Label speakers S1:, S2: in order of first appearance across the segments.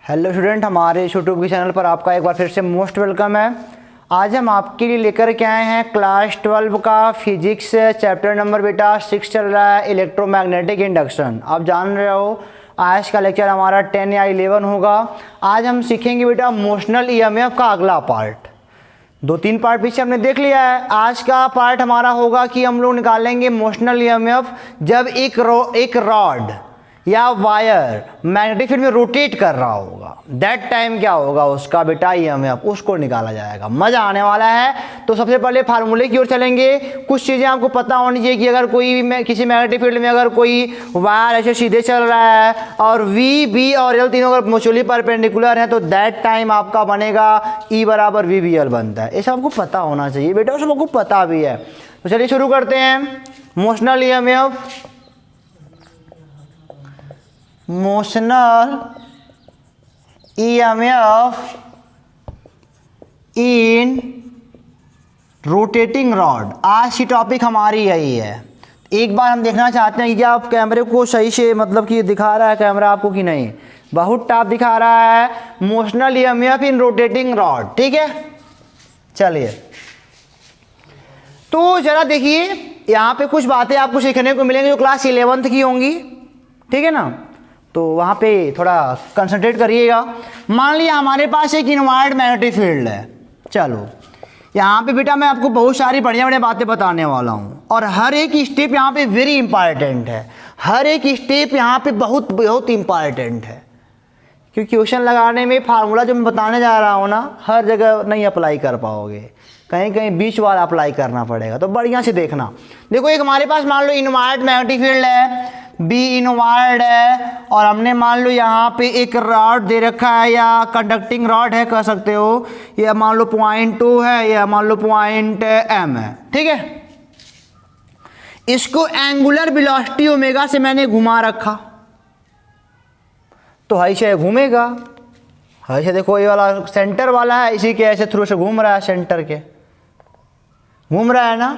S1: Hello student, हमारे YouTube के channel पर आपका एक बार फिर से मोस्ट वेलकम है। आज हम आपके लिए लेकर के आए हैं क्लास 12 का फिजिक्स चैप्टर नंबर बेटा 6 चल रहा है, इलेक्ट्रोमैग्नेटिक इंडक्शन। आप जान रहे हो आज का लेक्चर हमारा 10 या 11 होगा। आज हम सीखेंगे बेटा मोशनल ईएमएफ का अगला पार्ट। 2-3 पार्ट पीछे हमने देख लिया है। आज का पार्ट हमारा होगा कि हम लोग निकालेंगे मोशनल ईएमएफ जब एक रॉड या वायर मैग्नेटिक फील्ड में रोटेट कर रहा होगा। दैट टाइम क्या होगा उसका बेटा ईएमएफ, उसको निकाला जाएगा। मज़ा आने वाला है। तो सबसे पहले फार्मूले की ओर चलेंगे। कुछ चीज़ें आपको पता होनी चाहिए कि अगर कोई किसी मैग्नेटिक फील्ड में अगर कोई वायर ऐसे सीधे चल रहा है और वी बी और एल तीनों अगर म्यूचुअली परपेंडिकुलर हैं तो दैट टाइम आपका बनेगा ई बराबर वी बी एल बनता है। ये सब आपको पता होना चाहिए बेटा, सब आपको पता भी है। तो चलिए शुरू करते हैं। Motional EMF, motional EMF in rotating rod. आज की टॉपिक हमारी यही है। एक बार हम देखना चाहते हैं कि क्या आप कैमरे को सही से मतलब कि दिखा रहा है कैमरा आपको कि नहीं। बहुत टाप दिखा रहा है। Motional EMF in rotating rod, ठीक है। चलिए तो जरा देखिए, यहाँ पे कुछ बातें आपको सीखने को मिलेंगी जो क्लास 11th की होंगी, ठीक है ना। तो वहाँ पे थोड़ा कंसंट्रेट करिएगा। मान लिया हमारे पास एक इनवायर्ड मैग्नेटिक फील्ड है। चलो यहाँ पे बेटा मैं आपको बहुत सारी बढ़िया बढ़िया बातें बताने वाला हूँ और हर एक स्टेप यहाँ पे वेरी इंपॉर्टेंट है। हर एक स्टेप यहाँ पे बहुत बहुत इंपॉर्टेंट है, क्योंकि क्वेश्चन लगाने में फार्मूला जो मैं बताने जा रहा हूँ ना हर जगह नहीं अप्लाई कर पाओगे, कहीं कहीं बीच वाला अप्लाई करना पड़ेगा। तो बढ़िया से देखना। देखो एक हमारे पास मान लो इनवायर्ड मैग्नेटिक फील्ड है, बी इनवायर्ड है, और हमने मान लो यहाँ पे एक रॉड दे रखा है या कंडक्टिंग रॉड है कह सकते हो, या मान लो पॉइंट 2 है या मान लो पॉइंट M है, ठीक है। इसको एंगुलर वेलोसिटी ओमेगा से मैंने घुमा रखा तो ऐसे घूमेगा। ऐसे देखो ये वाला सेंटर वाला है, इसी के ऐसे थ्रू से घूम रहा है, सेंटर के घूम रहा है ना।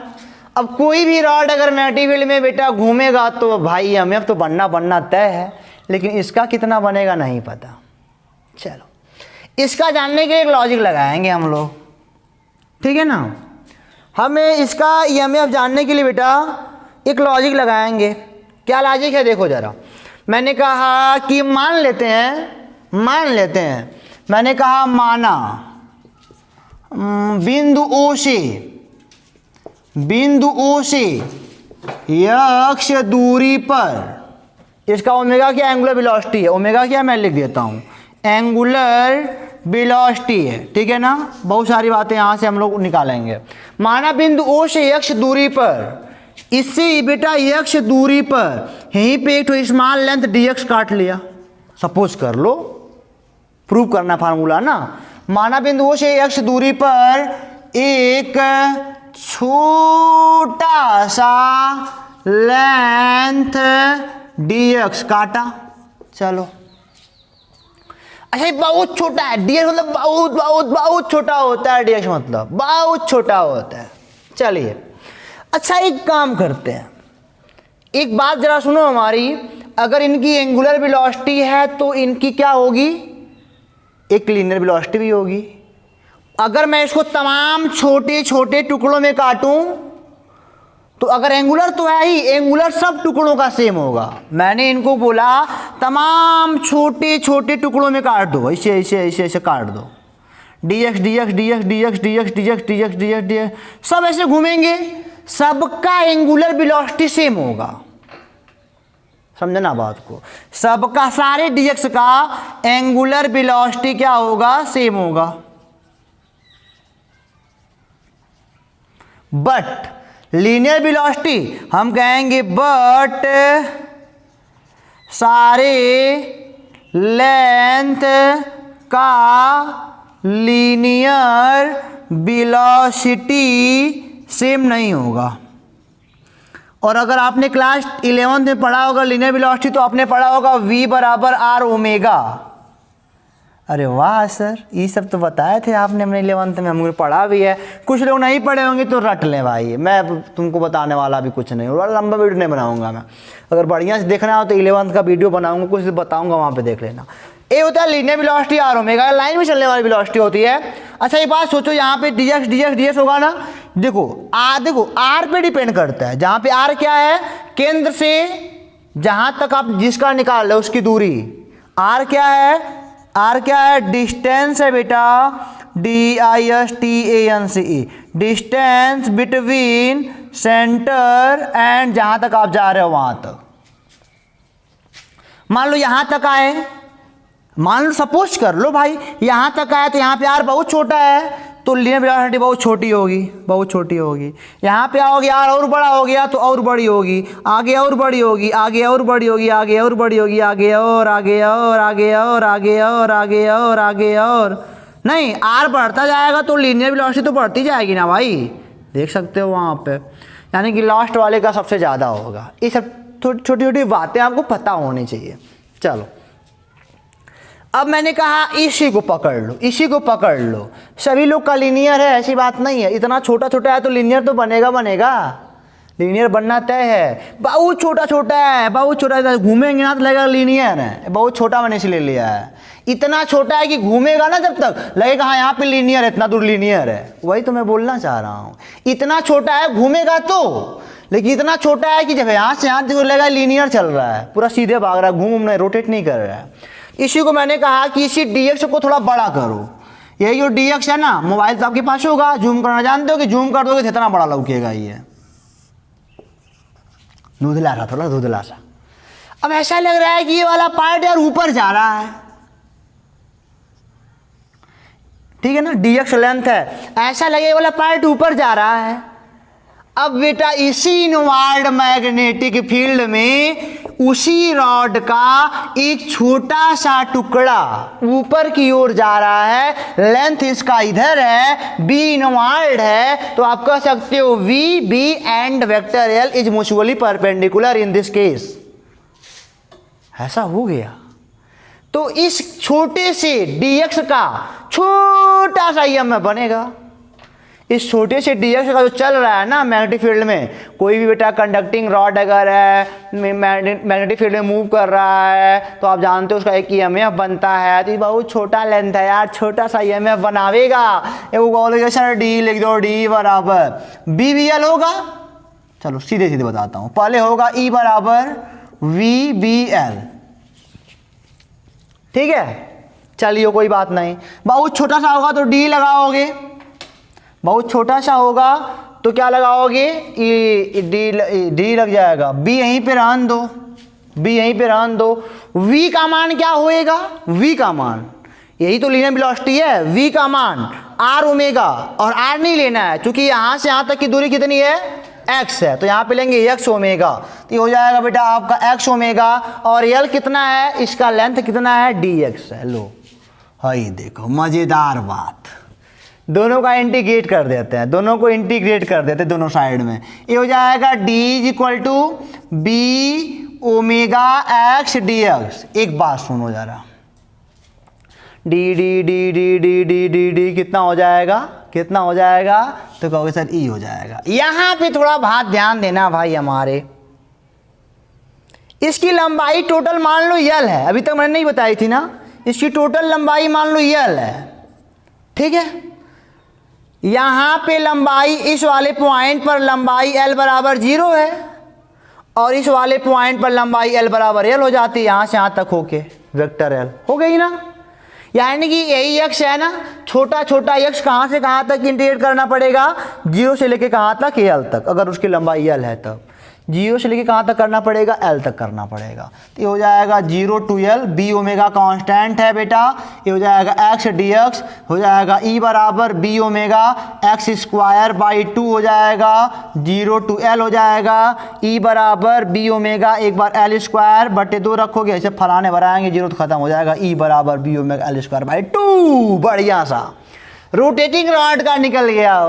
S1: अब कोई भी रॉड अगर मैग्नेटिक फील्ड में बेटा घूमेगा तो भाई ईएमएफ तो बनना तय है, लेकिन इसका कितना बनेगा नहीं पता। चलो इसका जानने के लिए एक लॉजिक लगाएंगे हम लोग, ठीक है ना। हमें इसका ईएमएफ जानने के लिए बेटा एक लॉजिक लगाएंगे। क्या लॉजिक है देखो जरा। मैंने कहा कि मान लेते हैं मैंने कहा माना बिंदु O से यक्ष दूरी पर इसका ओमेगा क्या एंगुलर वेलोसिटी है। ओमेगा क्या मैं लिख देता हूँ, एंगुलर वेलोसिटी है, ठीक है ना। बहुत सारी बातें यहाँ से हम लोग निकालेंगे। माना बिंदु O से यक्ष दूरी पर, इससे बेटा यक्ष दूरी पर यहीं पे एक तो स्मॉल लेंथ dx काट लिया, सपोज कर लो, प्रूव करना फार्मूला ना। माना बिंदु O से यक्ष दूरी पर एक छोटा सा लेंथ dx काटा। चलो अच्छा बहुत छोटा है dx, मतलब बहुत बहुत बहुत छोटा होता है dx, मतलब बहुत छोटा होता है। चलिए अच्छा एक काम करते हैं, एक बात जरा सुनो हमारी। अगर इनकी एंगुलर वेलोसिटी है तो इनकी क्या होगी, एक लीनियर वेलोसिटी भी होगी। अगर मैं इसको तमाम छोटे छोटे टुकड़ों में काटूं तो अगर एंगुलर तो है ही, एंगुलर सब टुकड़ों का सेम होगा। मैंने इनको बोला तमाम छोटे छोटे टुकड़ों में काट दो, ऐसे ऐसे ऐसे ऐसे काट दो, dx dx dx dx dx dx dx dx dx सब ऐसे घूमेंगे, सबका एंगुलर वेलोसिटी सेम होगा। समझना बात को, सबका सारे dx का एंगुलर वेलोसिटी क्या होगा, सेम होगा। बट लीनियर वेलोसिटी हम कहेंगे बट सारे लेंथ का लीनियर वेलोसिटी सेम नहीं होगा। और अगर आपने क्लास 11 में पढ़ा होगा लीनियर वेलोसिटी तो आपने पढ़ा होगा v बराबर r ओमेगा। अरे वाह सर, ये सब तो बताए थे आपने अपने 11th में, हमने पढ़ा भी है। कुछ लोग नहीं पढ़े होंगे तो रट लें भाई, मैं तुमको बताने वाला भी कुछ नहीं, और लंबा वीडियो नहीं बनाऊंगा मैं। अगर बढ़िया से देखना हो तो 11th का वीडियो बनाऊंगा, कुछ बताऊंगा वहाँ पे देख लेना। ए होता है linear velocity R omega, line में चलने वाली वेलोसिटी होती है। अच्छा एक बात सोचो, यहाँ पे dx होगा ना, देखो आर पे डिपेंड करता है, जहाँ पे आर क्या है, केंद्र से जहाँ तक आप जिसका निकाल रहे उसकी दूरी। आर क्या है, डिस्टेंस है बेटा, DISTANCE, distance between centre and जहाँ तक आप जा रहे हो वहाँ तक। मान लो यहाँ तक आए, मान लो सपोज कर लो भाई यहाँ तक आए, तो यहाँ पे आर बहुत छोटा है तो लीनियर वेलोसिटी बहुत छोटी होगी। यहाँ पे आओगे आर और बड़ा हो गया तो और बड़ी होगी, आगे और बड़ी होगी, आगे और बड़ी होगी, आगे और बड़ी होगी, आगे और आगे और आगे और आगे और आगे और आगे और नहीं, आर बढ़ता जाएगा तो लीनियर वेलोसिटी तो बढ़ती जाएगी ना भाई, देख सकते हो वहाँ पे। यानी कि लास्ट वाले का सबसे ज़्यादा होगा। ये सब छोटी छोटी बातें आपको पता होनी चाहिए। चलो अब मैंने कहा इसी को पकड़ लो, सभी लोग का लीनियर है ऐसी बात नहीं है, इतना छोटा छोटा है तो लीनियर तो बनेगा, लीनियर बनना तय है। बहुत छोटा है, घूमेंगे ना तो लगेगा लीनियर है, बहुत छोटा मैंने इसलिए लिया है। इतना छोटा है कि घूमेगा ना जब तक लगेगा हाँ यहाँ पे लीनियर है, इतना दूर लीनियर है, वही तो मैं बोलना चाह रहा हूँ। इतना छोटा है घूमेगा तो, लेकिन इतना छोटा है कि जब यहाँ से यहाँ तक लगेगा लीनियर चल रहा है, पूरा सीधे भाग रहा है, घूम नहीं, रोटेट नहीं कर रहा है। इसी को मैंने कहा कि इसी dx को थोड़ा बड़ा करो। यही जो dx है ना, मोबाइल तो आपके पास होगा, जूम करना जानते हो कि जूम कर दोगे इतना बड़ा लौकेगा ये, थोड़ा धुंधला सा। अब ऐसा लग रहा है कि ये वाला पार्ट यार ऊपर जा रहा है, ठीक है ना, dx लेंथ है, ऐसा लगे ये वाला पार्ट ऊपर जा रहा है। अब बेटा इसी इनवर्ड मैग्नेटिक फील्ड में उसी रॉड का एक छोटा सा टुकड़ा ऊपर की ओर जा रहा है, लेंथ इसका इधर है, बी इनवर्ड है, तो आप कह सकते हो V B and vector L is mutually perpendicular in this case. ऐसा हो गया तो इस छोटे से dx का छोटा सा EMF बनेगा। इस छोटे से dx का जो चल रहा है ना मैग्नेटिक फील्ड में, कोई भी बेटा कंडक्टिंग रॉड अगर है मैग्नेटिक फील्ड में मूव कर रहा है तो आप जानते हो उसका एक EMF बनता है। तो ये बहुत छोटा लेंथ है यार, छोटा सा EMF बनावेगा। वो बोलोगे सर डी लिख दो, डी बराबर BBL होगा। चलो सीधे सीधे बताता हूँ, पहले होगा E बराबर VBL, ठीक है, चलिए कोई बात नहीं। बहुत छोटा सा होगा तो D लगाओगे, बहुत छोटा सा होगा तो क्या लगाओगे, डी लग जाएगा, बी यहीं पे रहन दो, V का मान क्या होएगा, V का मान यही तो लीनियर वेलोसिटी है, V का मान R ओमेगा, और R नहीं लेना है क्योंकि यहाँ से यहाँ तक की दूरी कितनी है, x है, तो यहाँ पे लेंगे x ओमेगा, तो ये हो जाएगा बेटा आपका x ओमेगा, और L कितना है, इसका लेंथ कितना है, dx है। लो हाई देखो मजेदार बात, दोनों का इंटीग्रेट कर देते हैं, दोनों साइड में। ये हो जाएगा d is equal to B omega X dx। एक बात सुनो जरा, डी कितना हो जाएगा, तो कहोगे सर ई हो जाएगा। यहाँ पे थोड़ा बात ध्यान देना भाई हमारे, इसकी लंबाई टोटल मान लो यल है, अभी तक मैंने नहीं बताई थी ना, इसकी टोटल लंबाई मान लो यल है, ठीक है। यहाँ पे लंबाई, इस वाले पॉइंट पर लंबाई L बराबर 0 है, और इस वाले पॉइंट पर लंबाई L बराबर L हो जाती है, यहाँ से यहाँ तक होके वेक्टर L हो गई ना। यानी कि यही x है ना, छोटा छोटा x कहाँ से कहाँ तक इंटीग्रेट करना पड़ेगा, 0 से लेके कहाँ तक, L तक, अगर उसकी लंबाई L है तब 0 से लेके कहाँ तक करना पड़ेगा, L तक करना पड़ेगा। तो ये हो जाएगा 0 to L, B omega constant है बेटा, ये हो जाएगा x dx, हो जाएगा E बराबर B omega x square by 2 हो जाएगा, 0 to L हो जाएगा, E बराबर B ओमेगा एक बार L स्क्वायर बटे 2 रखोगे, ऐसे फलाने भराएंगे 0 तो खत्म हो जाएगा, E बराबर B omega L square by 2। बढ़िया सा रोटेटिंग रॉड का निकल गया,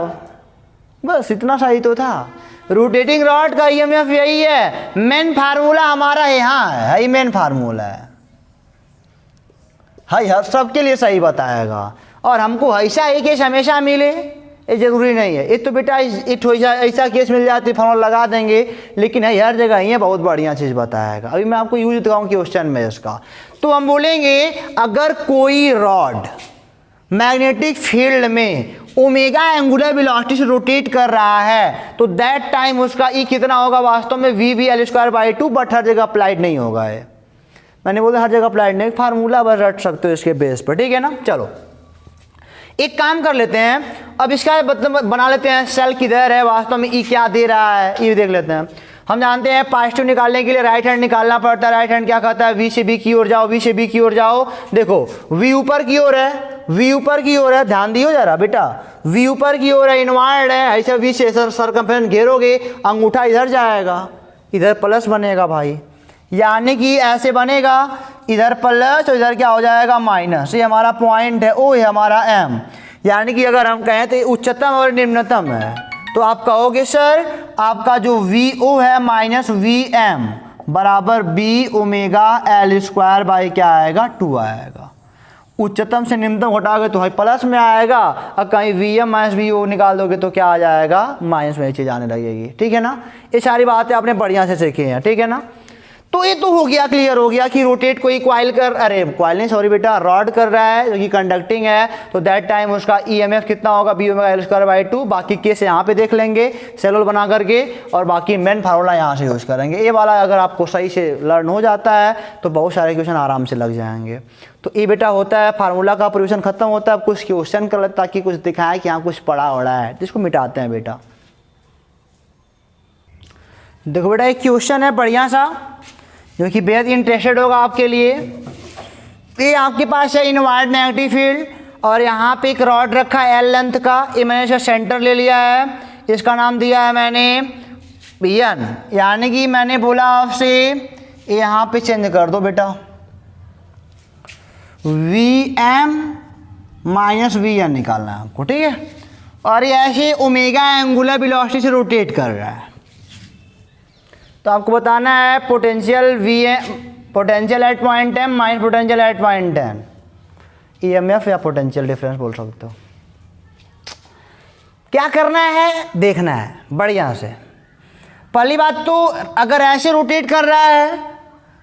S1: बस इतना सही तो था। रोटेटिंग रॉड का EMF यही है, मेन फार्मूला हमारा यहाँ है, मेन फार्मूला है, हर सबके लिए सही बताएगा, और हमको ऐसा ही केस हमेशा मिले ये ज़रूरी नहीं है। ये तो बेटा ऐसा केस मिल जाती फॉर्मूला लगा देंगे, लेकिन है हर जगह ये बहुत बढ़िया चीज़ बताएगा। अभी मैं आपको यूज दिखाऊँ क्वेश्चन में इसका। तो हम बोलेंगे अगर कोई रॉड मैग्नेटिक फील्ड में ओमेगा एंगुलर वेलोसिटी से रोटेट कर रहा है तो दैट टाइम उसका ई कितना होगा, वास्तव में v/L²/2, बट हर जगह अप्लाइड नहीं होगा। है मैंने बोला हर जगह अप्लाइड नहीं, फार्मूला बस रट सकते हो इसके बेस पर, ठीक है ना। चलो एक काम कर लेते हैं, अब इसका बना लेते हैं सेल किधर है, वास्तव में ई क्या दे रहा है ये देख लेते हैं। हम जानते हैं पॉजिटिव निकालने के लिए राइट हैंड निकालना पड़ता है। राइट हैंड क्या कहता है, वी से बी की ओर जाओ, वी से बी की ओर जाओ। देखो वी ऊपर की ओर है, वी ऊपर की ओर है, ध्यान दियो जरा बेटा, वी ऊपर की ओर है, इनवर्ड है, ऐसे वी से सरकमफ्रेंस घेरोगे, अंगूठा इधर जाएगा, इधर प्लस बनेगा भाई, यानी कि ऐसे बनेगा, इधर प्लस तो इधर क्या हो जाएगा माइनस। ये हमारा पॉइंट है, ओ है हमारा एम, यानी कि अगर हम कहें तो उच्चतम और निम्नतम है, तो आप कहोगे सर आपका जो वी ओ है माइनस वी एम बराबर B omega L square by क्या आएगा 2 आएगा। उच्चतम से निम्नतम घटाओगे तो भाई प्लस में आएगा, और कहीं V M minus V O निकाल दोगे तो क्या आ जाएगा माइनस में, ये चीज़ आने लगेगी, ठीक है ना। ये सारी बातें आपने बढ़िया से सीखी हैं, ठीक है ना। तो ये तो हो गया, क्लियर हो गया कि रोटेट कोई कॉइल कॉइल नहीं सॉरी बेटा, रॉड कर रहा है जो कि कंडक्टिंग है, तो दैट टाइम उसका ईएमएफ कितना होगा, B omega L square by 2। बाकी केस यहाँ पे देख लेंगे सेल बना करके, और बाकी मेन फार्मूला यहाँ से यूज़ करेंगे। ये वाला अगर आपको सही से लर्न हो जाता है तो बहुत सारे क्वेश्चन आराम से लग जाएंगे। तो ये बेटा होता है फार्मूला का प्रोविजन खत्म होता है, कुछ क्वेश्चन कर लेते ताकि कुछ दिखाए कि यहाँ कुछ पढ़ा वड़ा है, जिसको मिटाते हैं बेटा। देखो बेटा एक क्वेश्चन है बढ़िया सा जो कि बेहद इंटरेस्टेड होगा आपके लिए। ये आपके पास है इनवर्ड नेगेटिव फील्ड, और यहाँ पे एक रॉड रखा है एल लेंथ का, ये मैंने इसका सेंटर ले लिया है, इसका नाम दिया है मैंने एन, यानी कि मैंने बोला आपसे यहाँ पे चेंज कर दो बेटा, V M minus V N निकालना है आपको, ठीक है। और ये ऐसे ओमेगा एंगुलर वेलोसिटी से रोटेट कर रहा है, तो आपको बताना है potential V M, potential at point M minus potential at point N, EMF या पोटेंशियल डिफरेंस बोल सकते हो। क्या करना है देखना है बढ़िया से। पहली बात तो अगर ऐसे रोटेट कर रहा है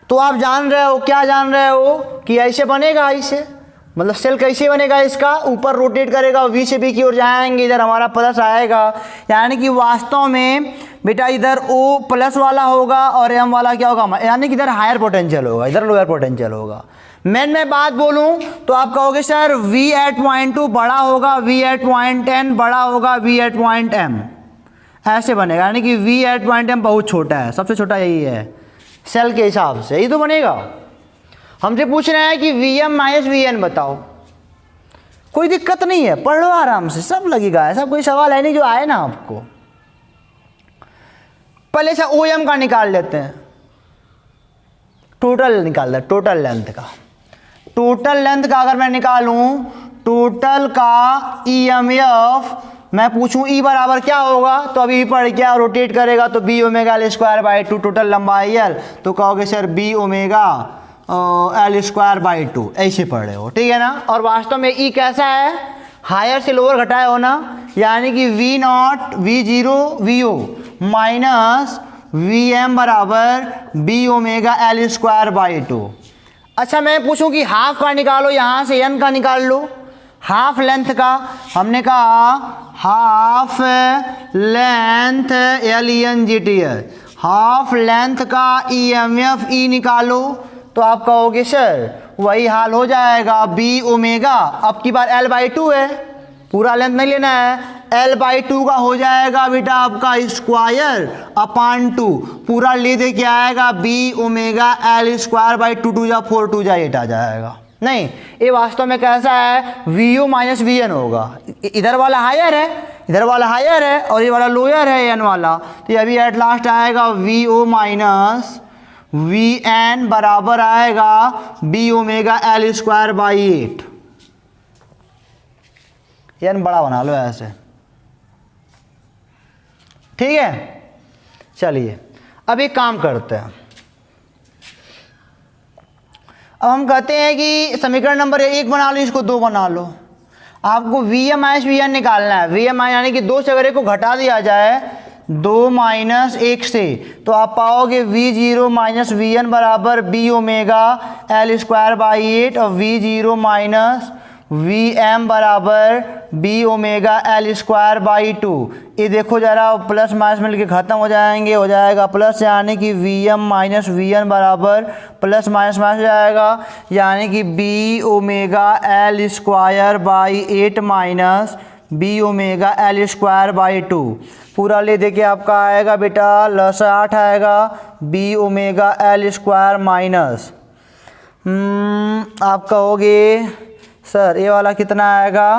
S1: तो आप जान रहे हो, क्या जान रहे हो कि ऐसे बनेगा, ऐसे मतलब सेल कैसे बनेगा, इसका ऊपर रोटेट करेगा, वी से बी की ओर जाएंगे, इधर हमारा प्लस आएगा, यानी कि वास्तव में बेटा इधर ओ प्लस वाला होगा और एम वाला क्या होगा, यानी कि इधर हायर पोटेंशियल होगा, इधर लोअर पोटेंशियल होगा। मैं बात बोलूं तो आप कहोगे सर वी एट पॉइंट 2 बड़ा होगा, वी एट पॉइंट एन बड़ा होगा, वी एट पॉइंट एम ऐसे बनेगा, यानी कि वी एट पॉइंट एम बहुत छोटा है, सबसे छोटा यही है सेल के हिसाब से, यही तो बनेगा। हमसे पूछ रहे हैं कि V M minus V N बताओ, कोई दिक्कत नहीं है, पढ़ लो आराम से, सब लगेगा, ऐसा कोई सवाल है नहीं जो आए ना आपको। पहले से ओ एम का निकाल लेते हैं, टोटल निकाल दे, टोटल लेंथ का, टोटल लेंथ का अगर मैं निकालूं, टोटल का ई एम एफ मैं पूछूं ई बराबर क्या होगा, तो अभी पढ़ क्या रोटेट करेगा तो B omega L square by 2, total लंबाई एल, तो कहोगे sir B omega L square by 2, ऐसे पढ़े हो, ठीक है ना। और वास्तव में ई कैसा है, हायर से लोअर घटाए हो ना, यानी कि V naught V zero V O minus V M बराबर B omega L square by 2। अच्छा मैं पूछूं कि हाफ का निकालो, यहाँ से एन का निकाल लो, हाफ लेंथ का, हमने कहा half length L E N G T है, हाफ लेंथ का ई एम एफ ई निकालो, तो आप कहोगे सर वही हाल हो जाएगा बी ओमेगा, अब की बार एल बाई 2 है, पूरा लेंथ नहीं लेना है, एल बाई 2 का हो जाएगा बेटा आपका स्क्वायर अपान 2, पूरा ले दे क्या आएगा B omega L square by 2, 2 जा 4, 2 जा 8 आ जाएगा। नहीं, ये वास्तव में कैसा है, V O minus V N होगा, इधर वाला हायर है, इधर वाला हायर है और ये वाला लोअर है एन वाला, तो ये अभी एट लास्ट आएगा V O minus V N बराबर आएगा B omega L square by 8। N बड़ा बना लो ऐसे, ठीक है। चलिए अब एक काम करते हैं, अब हम कहते हैं कि समीकरण नंबर 1 बना लो, इसको 2 बना लो। आपको V M minus V N निकालना है। वी एम यानी कि दो से अगर एक को घटा दिया जाए 2 माइनस 1 से, तो आप पाओगे V0 माइनस वी एन बराबर B omega L square by 8 और V0 माइनस वी एम बराबर B omega L square by 2। ये देखो ज़रा प्लस माइनस मिलके ख़त्म हो जाएंगे, हो जाएगा प्लस, यानी कि V M minus V N बराबर प्लस माइनस माइनस हो जाएगा, यानी कि B omega L square by 8 minus B omega L square by 2। पूरा ले दे के आपका आएगा बेटा लस 8 आएगा B omega L square minus आप कहोगे सर ये वाला कितना आएगा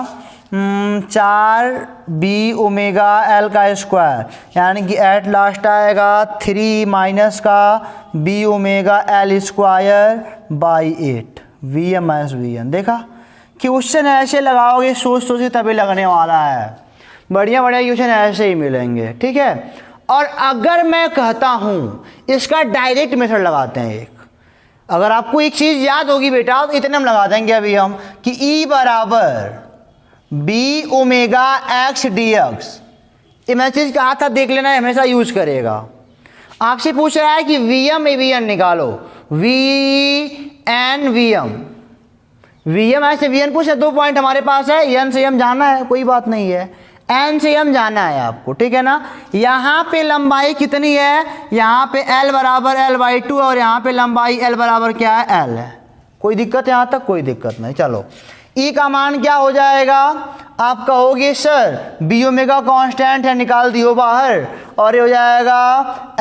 S1: 4 बी ओमेगा एल का स्क्वायर, यानी कि एट लास्ट आएगा 3 माइनस का B omega L square by 8 V M minus V N. देखा क्वेश्चन ऐसे लगाओगे सोच सोच के तभी लगने वाला है, बढ़िया बढ़िया क्वेश्चन ऐसे ही मिलेंगे, ठीक है। और अगर मैं कहता हूँ इसका डायरेक्ट मेथड लगाते हैं एक, अगर आपको एक चीज़ याद होगी बेटा तो इतने हम लगा देंगे अभी हम कि E बराबर B omega X D X, ये मैं चीज़ कहा था देख लेना, हमेशा यूज करेगा। आपसे पूछ रहा है कि V M A V N निकालो, V N V M, V M ऐसे वी एन पूछे, 2 पॉइंट हमारे पास है, एन से एम जाना है कोई बात नहीं है, एन से एम जाना है आपको, ठीक है ना। यहाँ पे लंबाई कितनी है, यहाँ पे एल बराबर एल बाई 2 और यहाँ पे लंबाई एल बराबर क्या है एल है, कोई दिक्कत यहाँ तक, कोई दिक्कत नहीं। चलो ई का मान क्या हो जाएगा, आप कहोगे सर बी ओमेगा कांस्टेंट है निकाल दियो बाहर, और ये हो जाएगा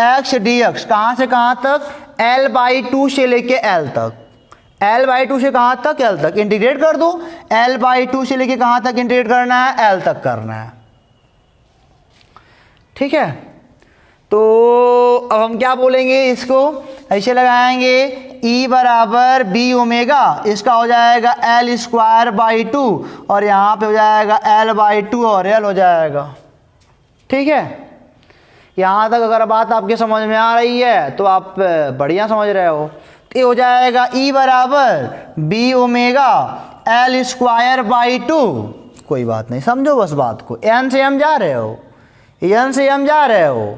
S1: एक्स डी एक्स, कहाँ से कहाँ तक, एल बाई 2 से लेके एल तक, एल बाई 2 से कहाँ तक एल तक, इंटीग्रेट कर दो, एल बाई 2 से लेके कहाँ तक इंटीग्रेट करना है, एल तक करना है, ठीक है। तो अब हम क्या बोलेंगे, इसको ऐसे लगाएंगे E बराबर बी ओमेगा, इसका हो जाएगा एल स्क्वायर बाई 2 और यहाँ पे हो जाएगा एल बाई 2 और एल हो जाएगा, ठीक है। यहाँ तक अगर बात आपके समझ में आ रही है तो आप बढ़िया समझ रहे हो। ये हो जाएगा E बराबर B omega L square by 2, कोई बात नहीं, समझो बस बात को, एन से हम जा रहे हो, एन से हम जा रहे हो,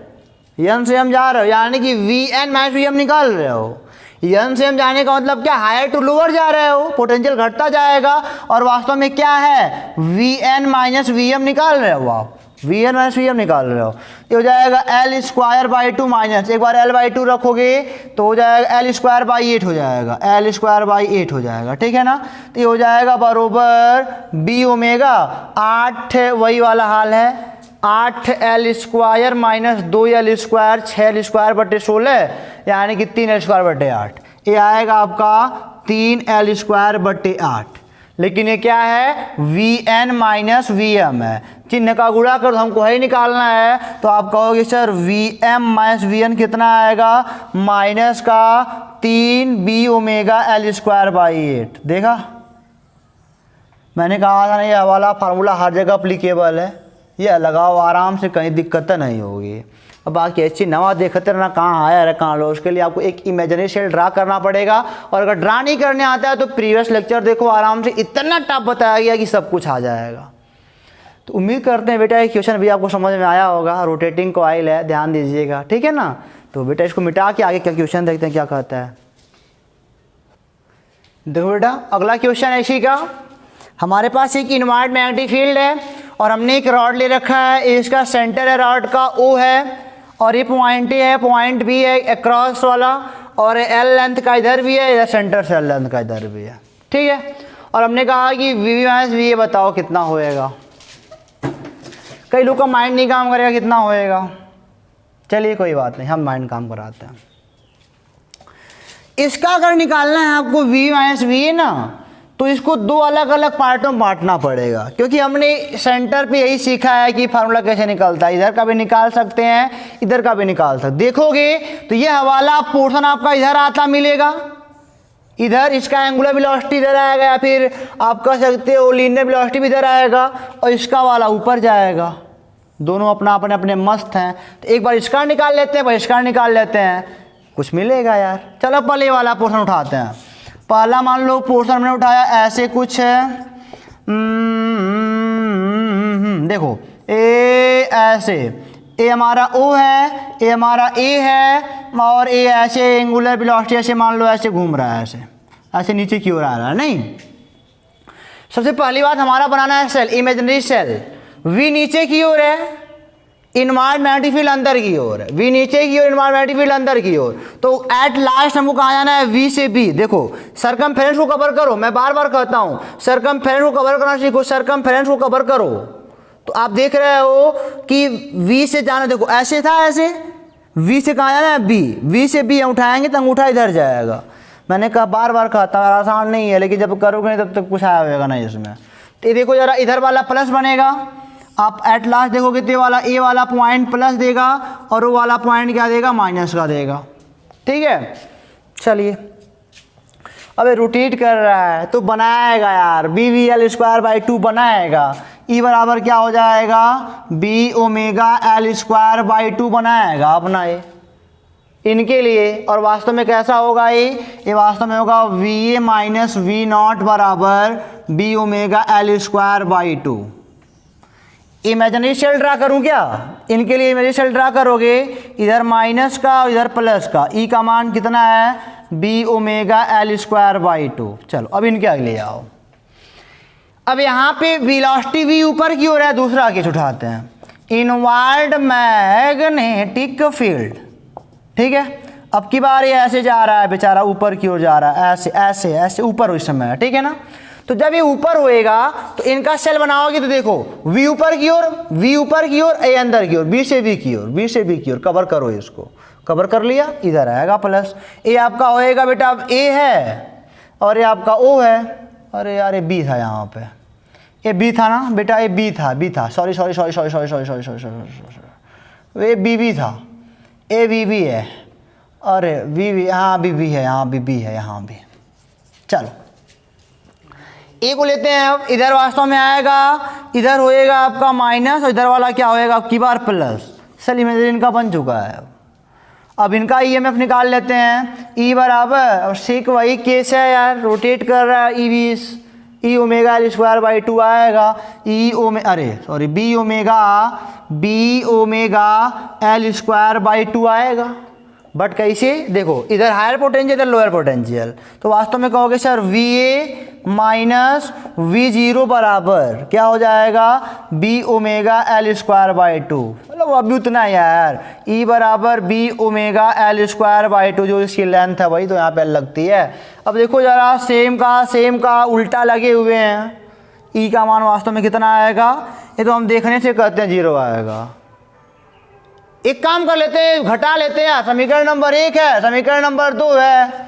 S1: एन से हम जा रहे हो, यानी कि V N minus V M निकाल रहे हो। एन से हम जाने का मतलब क्या, हायर टू लोअर जा रहे हो, पोटेंशियल घटता जाएगा, और वास्तव में क्या है V N minus V M निकाल रहे हो आप, V N minus V M निकाल रहे हो। ये हो जाएगा एल स्क्वायर बाई 2 माइनस, एक बार एल बाई 2 रखोगे तो हो जाएगा एल स्क्वायर बाई 8 हो जाएगा, एल स्क्वायर बाई 8 हो जाएगा, ठीक है ना। तो ये हो जाएगा बरोबर बी ओमेगा 8, वही वाला हाल है, 8 L square minus 2 L square, 6 L square बटे 16, यानी कि 3 एल स्क्वायर बटे 8, ये आएगा आपका 3 एल स्क्वायर बटे 8। लेकिन ये क्या है, V N minus V M है, चिन्ह का गुणा कर हमको है ही निकालना है, तो आप कहोगे sir V M minus V N कितना आएगा, माइनस का 3 B omega L square by 8। देखा मैंने कहा था ना ये वाला फार्मूला हर जगह अप्लीकेबल है, ये लगाओ आराम से, कहीं दिक्कत नहीं होगी। अब बाकी अच्छी नवा देखते रहना कहाँ आया है कहाँ लो, उसके लिए आपको एक इमेजिनरी शेल ड्रा करना पड़ेगा, और अगर ड्रा नहीं करने आता है तो प्रीवियस लेक्चर देखो आराम से, इतना टफ बताया गया कि सब कुछ आ जाएगा। तो उम्मीद करते हैं बेटा ये क्वेश्चन भी आपको समझ में आया होगा। रोटेटिंग कॉइल है, ध्यान दीजिएगा, ठीक है ना। तो बेटा इसको मिटा के आगे क्या क्वेश्चन देखते हैं क्या कहता है। देखो बेटा अगला क्वेश्चन है इसी का, हमारे पास एक इनवर्ट मैग्नेटिक फील्ड है और हमने एक रॉड ले रखा है, इसका सेंटर है रॉड का O है, और ये पॉइंट A है, पॉइंट B है अक्रॉस वाला, और L लेंथ का इधर भी है, इधर सेंटर से L लेंथ का इधर भी है, ठीक है। और हमने कहा कि VB माइनस VA बताओ कितना होएगा। कई लोग का माइंड नहीं काम करेगा कितना होएगा, चलिए कोई बात नहीं, हम माइंड काम कराते हैं। इसका अगर निकालना है आपको VB माइनस VA ना, तो इसको 2 अलग अलग पार्टों में बांटना पड़ेगा, क्योंकि हमने सेंटर पे यही सीखा है कि फार्मूला कैसे निकलता है, इधर का भी निकाल सकते हैं, इधर का भी निकाल सकते। देखोगे तो ये हवाला पोर्शन आपका इधर आता मिलेगा, इधर इसका एंगुलर वेलोसिटी इधर आएगा, या फिर आप कह सकते हो लीनियर वेलोसिटी भी इधर आएगा, और इसका वाला ऊपर जाएगा। दोनों अपना अपने अपने मस्त हैं, तो एक बार इसका निकाल लेते हैं, बार इसका निकाल लेते हैं, कुछ मिलेगा यार। चलो पहले वाला पोर्शन उठाते हैं। पहला मान लो पोर्शन हमने उठाया ऐसे कुछ है, देखो ए ऐसे, ए हमारा ओ है, ए हमारा ए है, और ए ऐसे एंगुलर वेलोसिटी ऐसे मान लो ऐसे घूम रहा है, ऐसे ऐसे नीचे की ओर आ रहा है। नहीं, सबसे पहली बात हमारा बनाना है सेल, इमेजिनरी सेल। वी नीचे की ओर है, इनवर्ड मैग्नेटिक फील्ड अंदर की ओर है, वी नीचे की ओर, इनवर्ड मैग्नेटिक फील्ड अंदर की ओर। तो एट लास्ट हमको कहाँ जाना है, वी से बी। देखो सरकमफेरेंस को कवर करो, मैं बार बार कहता हूँ सरकमफेरेंस को कवर करना सीखो, सरकमफेरेंस को कवर करो। तो आप देख रहे हो कि वी से जाना, देखो ऐसे था, ऐसे वी से कहाँ जाना है, बी, वी से बी उठाएंगे तो अंगूठा इधर जाएगा। मैंने कहा बार बार कहता हूँ आसान नहीं है, लेकिन जब करोगे नहीं तब तक कुछ आया होगा नहीं इसमें। तो देखो जरा, इधर वाला प्लस बनेगा, आप एट लास्ट देखोगे तो वाला ए वाला पॉइंट प्लस देगा और वो वाला पॉइंट क्या देगा, माइनस का देगा। ठीक है, चलिए अबे रोटेट कर रहा है तो बनाएगा यार, B V L square by 2 बनाएगा। ई बराबर क्या हो जाएगा, B omega L square by 2 बनाएगा अपना ये इनके लिए। और वास्तव में कैसा होगा ये वास्तव में होगा V A minus V naught बराबर B omega L square by 2। Imaginary cell draw करूं क्या, इनके लिए इमेजिनरी सेल ड्रा करोगे, इधर माइनस का और इधर प्लस का, ई का मान कितना है, B omega L square by 2। चलो अब इनके आगे ले आओ। अब यहाँ पे वेलोसिटी वी ऊपर की ओर है, दूसरा केस उठाते हैं, इनवर्ड मैग्नेटिक फील्ड। ठीक है, अब की बार ये ऐसे जा रहा है बेचारा, ऊपर की ओर जा रहा है, ऐसे ऐसे ऐसे ऊपर उस समय, ठीक है ना। तो जब ये ऊपर होएगा तो इनका सेल बनाओगे तो देखो वी ऊपर की ओर, वी ऊपर की ओर, ए अंदर की ओर, बी से बी की ओर, बी से बी की ओर, कवर करो इसको, कवर कर लिया, इधर आएगा प्लस। ए आपका होएगा बेटा, अब ए है और ये आपका ओ है, अरे यार ये बी था यहाँ पे, ये बी था ना बेटा, ये बी था, बी था, sorry sorry sorry sorry sorry sorry sorry sorry sorry, ये बी बी था, ए बी बी है, अरे बी बी, हाँ बी बी है, यहाँ बी बी है, यहाँ भी। चलो ए को लेते हैं, अब इधर वास्तव में आएगा, इधर होएगा आपका माइनस और इधर वाला क्या होएगा आपकी बार प्लस। सेल इमेजिनरी इनका बन चुका है। अब इनका ईएमएफ निकाल लेते हैं, ई बराबर, और सेक वही केस है यार, रोटेट कर रहा है, E 20, E omega L square by 2 आएगा, ई ओमे अरे sorry B omega L square by 2 आएगा। बट कैसे, देखो इधर हायर पोटेंशियल, इधर लोअर पोटेंशियल, तो वास्तव में कहोगे sir V A minus V zero बराबर क्या हो जाएगा, B omega L square by 2। मतलब अभी उतना ही यार, ई बराबर B omega L square by 2, जो इसकी लेंथ है वही तो यहाँ पे लगती है। अब देखो ज़रा, सेम का उल्टा लगे हुए हैं, ई का मान वास्तव में कितना आएगा, ये तो हम देखने से कहते हैं 0 आएगा। एक काम कर लेते हैं, घटा लेते हैं, समीकरण नंबर 1 है, समीकरण नंबर 2 है।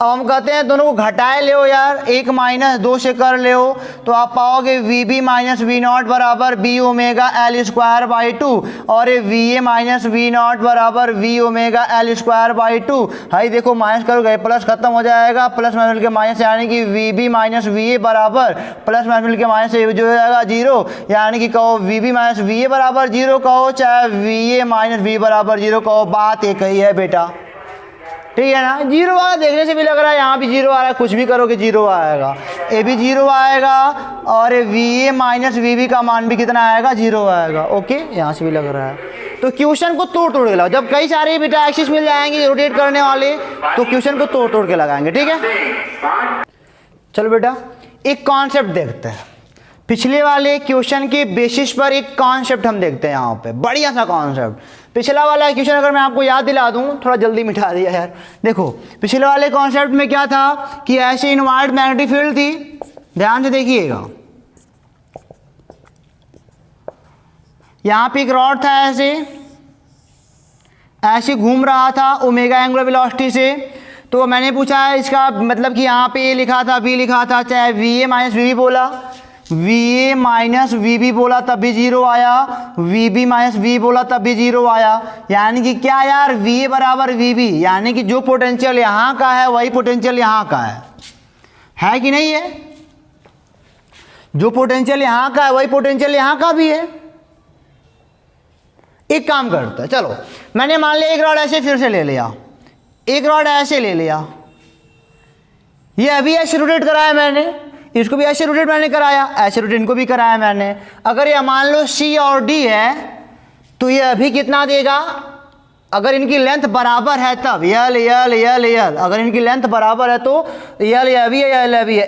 S1: अब हम कहते हैं दोनों को घटाए ले यार, 1 माइनस 2 से कर ले, तो आप पाओगे V B minus V naught बराबर B omega L square by 2, और ये V A minus V naught बराबर V omega L square by 2। हाई देखो माइनस करोगे प्लस खत्म हो जाएगा, प्लस माइनस मिल के माइनस, यानी कि V B minus V A बराबर प्लस माइनस मिल के माइनस जो हो जाएगा 0, यानी कि कहो V B minus V A बराबर 0 कहो, चाहे वी ए माइनस वी बराबर 0 कहो, बात एक ही है बेटा। ठीक है ना, 0 वाला देखने से भी लग रहा है यहाँ भी 0 आ रहा है, कुछ भी करोगे 0 आएगा, ए भी 0 आएगा, और V A minus V B का मान भी कितना आएगा, 0 आएगा। ओके, यहाँ से भी लग रहा है। तो क्वेश्चन को तोड़ के लगाओ, जब कई सारे बेटा एक्सिस मिल जाएंगे रोटेट करने वाले, तो क्वेश्चन को तोड़ के लगाएंगे। ठीक है, चलो बेटा एक कॉन्सेप्ट देखते हैं, पिछले वाले क्वेश्चन के बेसिस पर एक कॉन्सेप्ट हम देखते हैं यहाँ पे, बढ़िया सा कॉन्सेप्ट। पिछला वाला क्वेश्चन अगर मैं आपको याद दिला दूं, थोड़ा जल्दी मिटा दिया यार। देखो पिछले वाले कॉन्सेप्ट में क्या था कि ऐसे इनवर्ड मैग्नेटिक फील्ड थी, ध्यान से देखिएगा, यहाँ पे एक रॉड था, ऐसे घूम रहा था ओमेगा एंगुलर वेलोसिटी से। तो मैंने पूछा है इसका मतलब कि यहाँ पे ए लिखा था, बी लिखा था, चाहे V A minus V B बोला, V A minus V B बोला तब भी 0 आया, वी बी माइनस वी बोला तब भी 0 आया। यानी कि क्या यार, वी ए बराबर वी बी, यानी कि जो पोटेंशियल यहाँ का है वही पोटेंशियल यहाँ का है कि नहीं है? जो पोटेंशियल यहाँ का है वही पोटेंशियल यहाँ का भी है। एक काम करते हैं, चलो मैंने मान लिया एक रॉड ऐसे फिर से ले लिया, एक रॉड ऐसे ले लिया, ये अभी ऐसे रोटेट कराया मैंने, इसको भी ऐसे रोटेट मैंने कराया, ऐसे रोटेट इनको भी कराया मैंने। अगर ये मान लो सी और डी है तो ये अभी कितना देगा, अगर इनकी लेंथ बराबर है तब यल यल यल यल, अगर इनकी लेंथ बराबर है तो यल अभी है यल अभी है,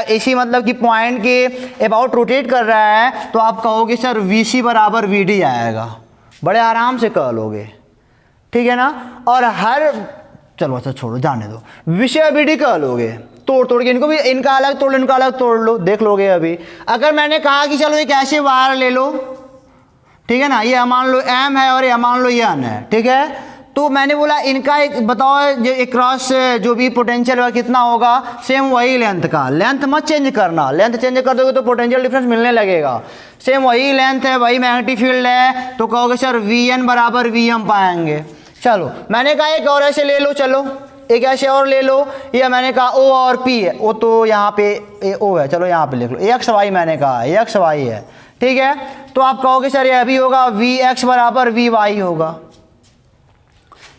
S1: इसी मतलब कि पॉइंट के अबाउट रोटेट कर रहा है, तो आप कहोगे सर वी सी बराबर वी डी आएगा, बड़े आराम से कह लोगे, ठीक है ना। और हर चलो अच्छा छोड़ो जाने दो, विषय वी डी कह लोगे, तोड़ के इनको भी, इनका अलग तोड़ लो इनका अलग तोड़ लो, देख लोगे अभी। अगर मैंने कहा कि चलो एक ऐसे वायर ले लो, ठीक है ना, ये मान लो एम है और ये मान लो एन है, ठीक है, तो मैंने बोला इनका एक बताओ जो एक क्रॉस जो भी पोटेंशियल है कितना होगा, सेम वही लेंथ का, लेंथ मत चेंज करना, लेंथ चेंज कर दोगे तो पोटेंशियल डिफरेंस मिलने लगेगा। सेम वही लेंथ है, वही मैग्नेटिक फील्ड है, तो कहोगे सर वी एन बराबर वी एम पाएंगे। चलो मैंने कहा एक और ऐसे ले लो, चलो एक ऐसे और ले लो, या मैंने कहा ओ और पी है, ओ तो यहाँ पे ओ है, चलो यहाँ पे लिख लो एक्स वाई, मैंने कहा एक्स वाई है, ठीक है, तो आप कहोगे सर ये अभी होगा वी एक्स बराबर वी वाई होगा।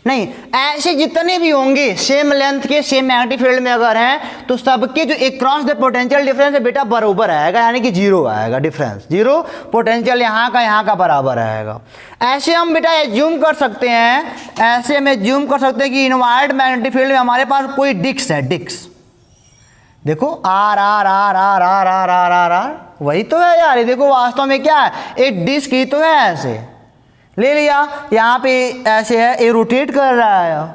S1: नहीं, ऐसे जितने भी होंगे सेम लेंथ के सेम मैग्नेटिक फील्ड में अगर हैं तो सबके जो एक क्रॉस द पोटेंशियल डिफरेंस है बेटा बराबर आएगा, यानी कि जीरो आएगा डिफरेंस, जीरो, पोटेंशियल यहाँ का बराबर आएगा। ऐसे हम बेटा एज्यूम कर सकते हैं, ऐसे हम एज्यूम कर सकते हैं कि इनवायर्ड मैग्नेटिक फील्ड में हमारे पास कोई डिस्क है, डिस्क देखो R R R R R R R R R, वही तो है यार, ये देखो वास्तव में क्या है, एक डिस्क ही तो है, ऐसे ले लिया, यहाँ पे ऐसे है, ये रोटेट कर रहा है,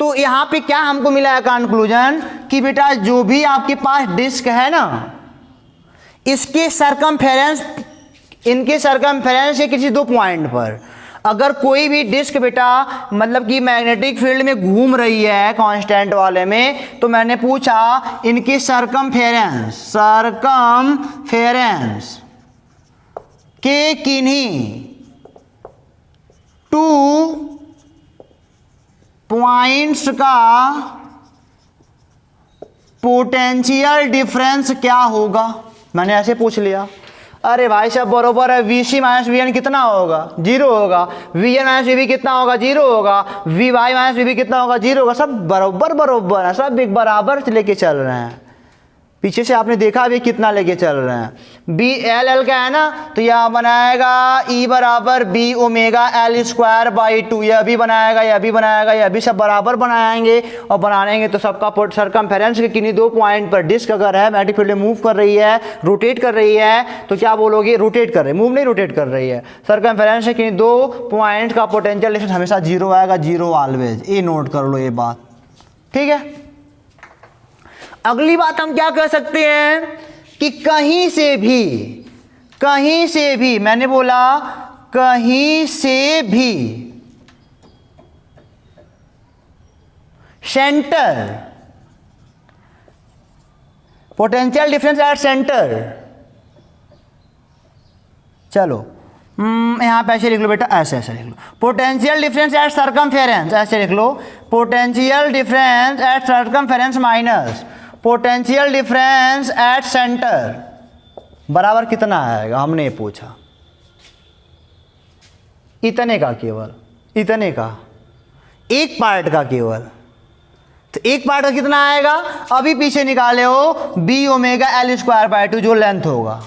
S1: तो यहाँ पे क्या हमको मिला है कंक्लूजन कि बेटा जो भी आपके पास डिस्क है ना, इसके सरकमफेरेंस, इनके सरकमफेरेंस के किसी दो पॉइंट पर अगर कोई भी डिस्क बेटा मतलब कि मैग्नेटिक फील्ड में घूम रही है कांस्टेंट वाले में, तो मैंने पूछा इनकी सरकमफेरेंस के किन्हीं टू पॉइंट्स का पोटेंशियल डिफरेंस क्या होगा, मैंने ऐसे पूछ लिया। अरे भाई साहब बरोबर है, V C minus V N कितना होगा, जीरो होगा, V N minus V B कितना होगा, जीरो होगा, V Y minus V B कितना होगा, जीरो होगा, सब बरोबर है, सब एक बराबर से लेके चल रहे हैं। पीछे से आपने देखा अभी कितना लेके चल रहे हैं, बी एल एल का है ना, तो यह बनाएगा ई बराबर B omega L square by two, यह भी बनाएगा, यह भी बनाएगा, यह भी सब बराबर बनाएंगे, और बनाएंगे तो सबका सरकमफेरेंस के किन्हीं दो पॉइंट पर डिस्क अगर है मैग्नेटिक फील्ड में मूव कर रही है, रोटेट कर रही है, तो क्या बोलोगे, रोटेट कर रही है, मूव नहीं रोटेट कर रही है, सरकमफेरेंस के किन्हीं दो पॉइंट का पोटेंशियल डिफरेंस हमेशा जीरो आएगा, जीरो ऑलवेज, ये नोट कर लो ये बात, ठीक है। अगली बात हम क्या कर सकते हैं कि कहीं से भी मैंने बोला कहीं से भी centre, potential difference at centre, चलो यहां पे ऐसे लिख लो बेटा, ऐसे लिख लो, पोटेंशियल डिफरेंस एट सरकमफेरेंस, ऐसे लिख लो, potential difference at circumference minus potential difference at centre बराबर कितना आएगा, हमने ये पूछा, इतने का, केवल इतने का, एक पार्ट का केवल, तो एक पार्ट का कितना आएगा, अभी पीछे निकाले हो B omega L square by two जो लेंथ होगा।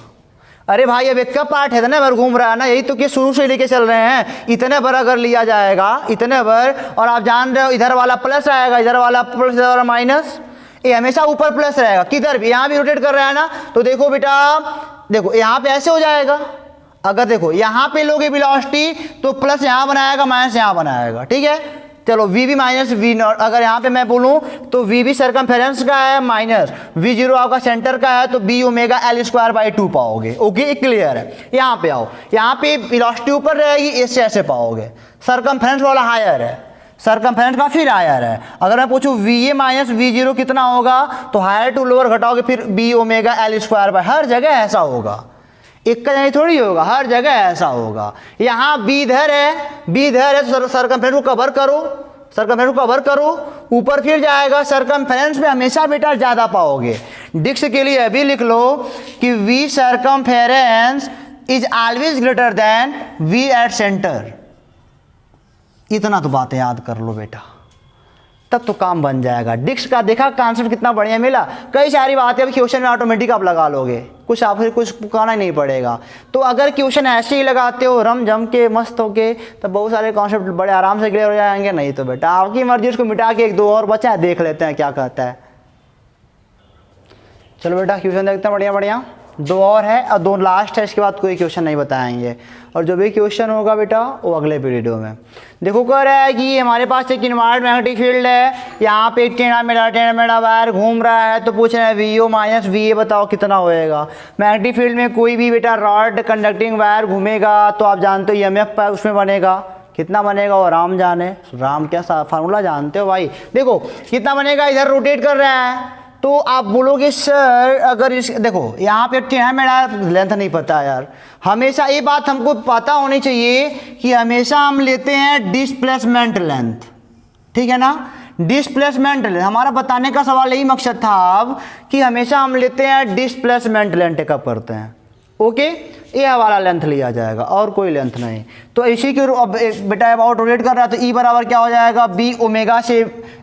S1: अरे भाई अब एक का पार्ट है, इतने भर घूम रहा है ना, यही तो कि शुरू से लेके चल रहे हैं, इतने भर अगर लिया जाएगा, इतने भर, और आप जान रहे हो इधर वाला प्लस आएगा, इधर वाला प्लस, इधर वाला माइनस, ये हमेशा ऊपर प्लस रहेगा, किधर भी, यहाँ भी रोटेट कर रहा है ना, तो देखो बेटा, देखो यहाँ पे ऐसे हो जाएगा, अगर देखो यहाँ पे लोगे वेलोसिटी तो प्लस यहाँ बनाएगा, माइनस यहाँ बनाएगा, ठीक है। चलो V B minus V naught, अगर यहाँ पे मैं बोलूँ तो वी बी सरकमफेरेंस का है माइनस वी जीरो आपका सेंटर का है, तो B omega L square by two पाओगे, ओके क्लियर है। यहाँ पे आओ, यहाँ पे वेलोसिटी ऊपर रहेगी, इससे ऐसे पाओगे, सरकमफेरेंस वाला हायर है, सरकमफेरेंस का फिर हायर है। अगर मैं पूछूं V A minus V zero कितना होगा, तो हायर टू लोअर घटाओगे फिर B omega L square by, हर जगह ऐसा होगा, एक का नहीं थोड़ी होगा, हर जगह ऐसा होगा। यहाँ बी इधर है, तो सरकमफेरेंस को कवर करो, सरकमफेरेंस को कवर करो, ऊपर फिर जाएगा, सरकमफेरेंस में हमेशा बेटा ज़्यादा पाओगे। डिस्क के लिए अभी लिख लो कि V circumference is always greater than V at centre, इतना तो बातें याद कर लो बेटा, तब तो काम बन जाएगा। डिस्क का देखा कॉन्सेप्ट कितना बढ़िया मिला, कई सारी बातें अब क्वेश्चन में ऑटोमेटिक आप लगा लोगे, कुछ आपसे कुछ कहना ही नहीं पड़ेगा। तो अगर क्वेश्चन ऐसे ही लगाते हो रम जम के मस्त होके, तो बहुत सारे कॉन्सेप्ट बड़े आराम से क्लियर हो जाएंगे। नहीं तो बेटा आपकी मर्जी, उसको मिटा के एक दो और बचा है, देख लेते हैं क्या कहता है। चलो बेटा क्वेश्चन देखते हैं, बढ़िया बढ़िया। दो और है और दो लास्ट है, इसके बाद कोई क्वेश्चन नहीं बताएंगे, और जो भी क्वेश्चन होगा बेटा वो अगले वीडियो में। देखो कह रहा है कि हमारे पास एक इनवर्ट मैग्नेटिक फील्ड है, यहाँ पे एक टेढ़ा मेढ़ा वायर घूम रहा है, तो पूछ रहे हैं V O minus V A बताओ कितना होएगा। मैग्नेटिक फील्ड में कोई भी बेटा रॉड कंडक्टिंग वायर घूमेगा तो आप जानते हो ईएमएफ उसमें बनेगा, कितना बनेगा वो राम जाने, राम क्या फार्मूला जानते हो भाई। देखो कितना बनेगा, इधर रोटेट कर रहा है तो आप बोलोगे सर अगर इस देखो यहाँ पे टेढ़ा मेढ़ा लेंथ नहीं पता यार। हमेशा ये बात हमको पता होनी चाहिए कि हमेशा हम लेते हैं डिस्प्लेसमेंट लेंथ, ठीक है ना। डिस्प्लेसमेंट लेंथ हमारा बताने का सवाल यही मकसद था अब कि हमेशा हम लेते हैं डिस्प्लेसमेंट लेंथ कब करते हैं, ओके। ये वाला लेंथ लिया जाएगा और कोई लेंथ नहीं। तो इसी के अब बेटा अबाउट रोटेट कर रहा है तो ई बराबर क्या हो जाएगा, बी ओमेगा से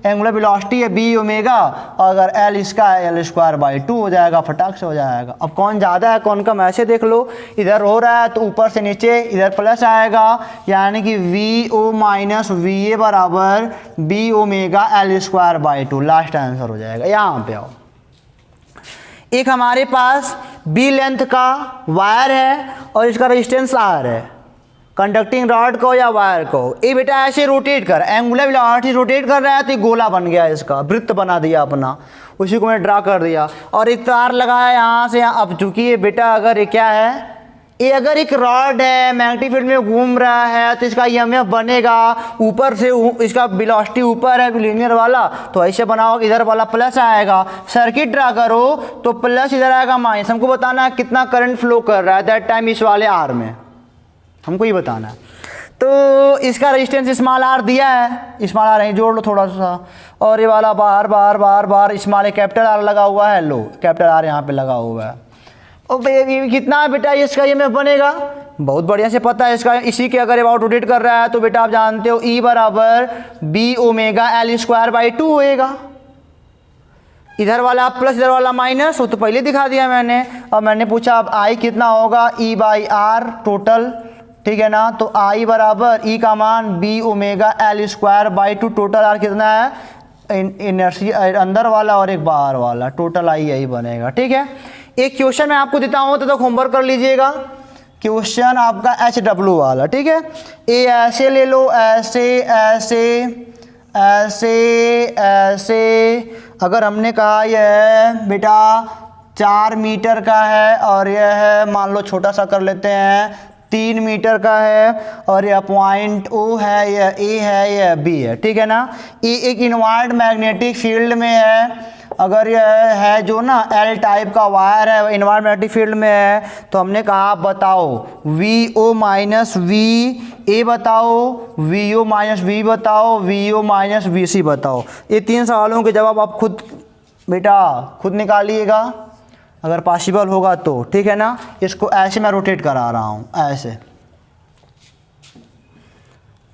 S1: एंगुलर वेलोसिटी है बी ओमेगा, और अगर एल इसका है एल स्क्वायर बाई 2 हो जाएगा, फटाक से हो जाएगा। अब कौन ज़्यादा है कौन कम ऐसे देख लो, इधर हो रहा है तो ऊपर से नीचे इधर प्लस आएगा, यानी कि V O minus V A बराबर B omega L square by 2, last answer हो जाएगा। यहाँ पे आओ, एक हमारे पास बी लेंथ का वायर है और इसका रेजिस्टेंस आर है, कंडक्टिंग रॉड को या वायर को। ये बेटा ऐसे रोटेट कर, एंगुलर वेलोसिटी रोटेट कर रहा है तो ये गोला बन गया, इसका वृत्त बना दिया अपना, उसी को मैंने ड्रा कर दिया। और एक तार लगाया यहाँ से यहाँ। अब चूंकि ये बेटा अगर ये क्या है, ये अगर एक रॉड है मैग्नेटिक फील्ड में घूम रहा है तो इसका ईएमएफ बनेगा, ऊपर से इसका वेलोसिटी ऊपर है लीनियर वाला, तो ऐसे बनाओ इधर वाला प्लस आएगा। सर्किट ड्रा करो तो प्लस इधर आएगा माइनस। हमको बताना है कितना करंट फ्लो कर रहा है दैट टाइम इस वाले आर में, हमको ही बताना है। तो इसका रेजिस्टेंस स्मॉल आर दिया है, स्मॉल आर यहीं जोड़ लो थोड़ा सा, और ये वाला बार बार बार बार स्मॉल कैपिटल आर लगा हुआ है, लो कैपिटल आर यहाँ पे लगा हुआ है। और कितना बेटा इसका ईएमएफ बनेगा, बहुत बढ़िया से पता है इसका। इसी के अगर अबाउट रोटेट कर रहा है तो बेटा आप जानते हो ई बराबर B omega L square by 2 होएगा। इधर वाला प्लस इधर वाला माइनस, वो तो पहले दिखा दिया मैंने। और मैंने पूछा अब आई कितना होगा, ई बाई आर टोटल, ठीक है ना। तो आई बराबर ई का मान B omega L square by 2, total R कितना है, इनर्सी अंदर वाला और एक बाहर वाला, टोटल आई यही बनेगा, ठीक है। एक क्वेश्चन मैं आपको देता हूँ तो होमवर्क कर लीजिएगा। क्वेश्चन आपका HW वाला, ठीक है। ए ऐसे ले लो, ऐसे ऐसे ऐसे ऐसे। अगर हमने कहा यह बेटा 4 मीटर का है और यह है मान लो छोटा सा कर लेते हैं 3 मीटर का है, और यह पॉइंट O है, यह A है, यह B है, ठीक है ना। ये एक इनवर्ट मैग्नेटिक फील्ड में है। अगर यह है जो ना L टाइप का वायर है इनवर्ट मैग्नेटिक फील्ड में है, तो हमने कहा बताओ V O minus V A बताओ, वी ओ माइनस वी बताओ, V O minus V C बताओ। ये 3 सवालों के जवाब आप खुद बेटा खुद निकालिएगा अगर पॉसिबल होगा तो, ठीक है ना। इसको ऐसे मैं रोटेट करा रहा हूँ ऐसे,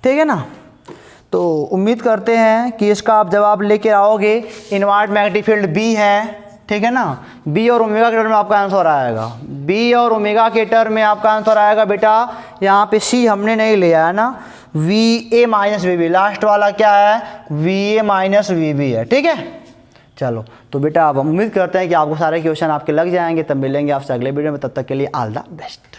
S1: ठीक है ना। तो उम्मीद करते हैं कि इसका आप जवाब लेके आओगे। इनवर्ट मैग्नेटिक फील्ड बी है, ठीक है ना। बी और ओमेगा के टर्म में आपका आंसर आएगा, बी और ओमेगा के टर्म में आपका आंसर आएगा बेटा। यहाँ पे सी हमने नहीं लिया है ना, V A minus V B, last वाला क्या है, V A minus V B है, ठीक है। चलो तो बेटा अब हम उम्मीद करते हैं कि आपको सारे क्वेश्चन आपके लग जाएंगे। तब मिलेंगे आपसे अगले वीडियो में, तब तक के लिए ऑल द बेस्ट।